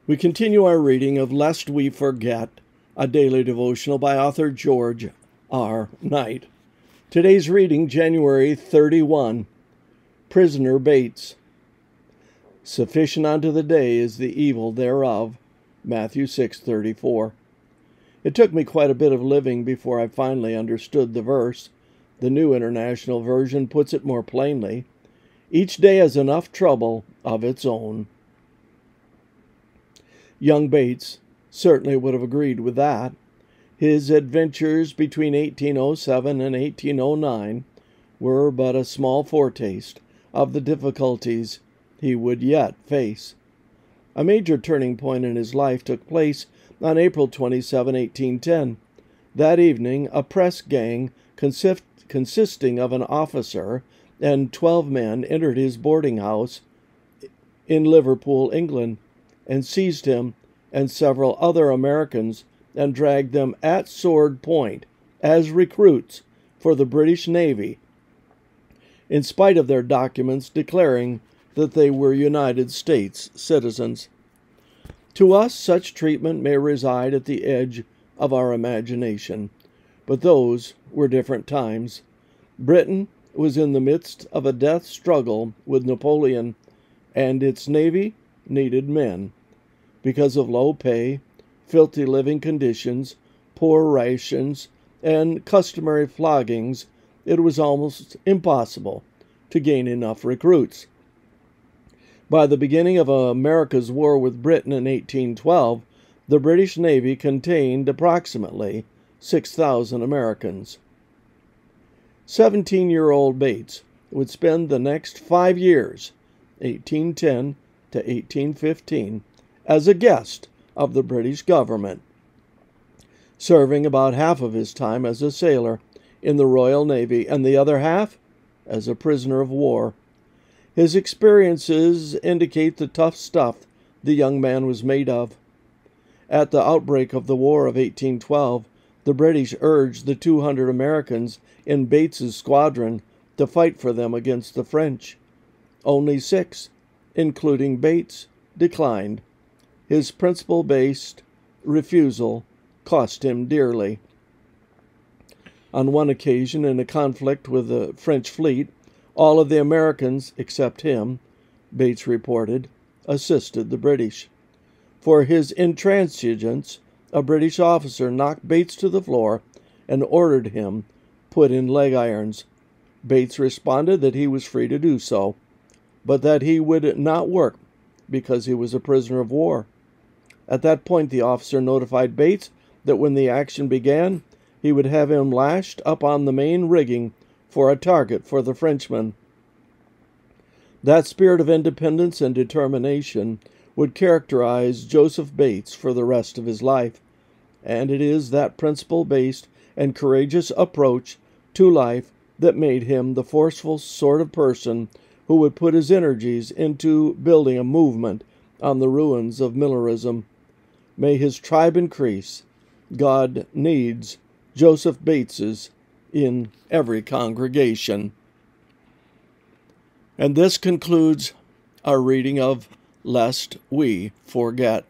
We continue our reading of Lest We Forget, a daily devotional by author George R. Knight. Today's reading, January 31, Prisoner Bates. Sufficient unto the day is the evil thereof. Matthew 6:34. It took me quite a bit of living before I finally understood the verse. The New International Version puts it more plainly. Each day has enough trouble of its own. Young Bates certainly would have agreed with that. His adventures between 1807 and 1809 were but a small foretaste of the difficulties he would yet face. A major turning point in his life took place on April 27, 1810. That evening, a press gang consisting of an officer and 12 men entered his boarding house in Liverpool, England, and seized him and several other Americans and dragged them at sword point as recruits for the British Navy, in spite of their documents declaring that they were United States citizens. To us, such treatment may reside at the edge of our imagination, but those were different times. Britain was in the midst of a death struggle with Napoleon, and its navy needed men. Because of low pay, filthy living conditions, poor rations, and customary floggings, it was almost impossible to gain enough recruits. By the beginning of America's war with Britain in 1812, the British Navy contained approximately 6,000 Americans. 17-year-old Bates would spend the next 5 years, 1810 to 1815, as a guest of the British government, serving about half of his time as a sailor in the Royal Navy and the other half as a prisoner of war. His experiences indicate the tough stuff the young man was made of. At the outbreak of the War of 1812, the British urged the 200 Americans in Bates's squadron to fight for them against the French. Only 6, including Bates, declined. His principle-based refusal cost him dearly. On one occasion, in a conflict with the French fleet, all of the Americans, except him, Bates reported, assisted the British. For his intransigence, a British officer knocked Bates to the floor and ordered him put in leg irons. Bates responded that he was free to do so, but that he would not work because he was a prisoner of war. At that point, the officer notified Bates that when the action began, he would have him lashed up on the main rigging for a target for the Frenchmen. That spirit of independence and determination would characterize Joseph Bates for the rest of his life, and it is that principle-based and courageous approach to life that made him the forceful sort of person who would put his energies into building a movement on the ruins of Millerism. May his tribe increase. God needs Joseph Bateses in every congregation. And this concludes our reading of Lest We Forget.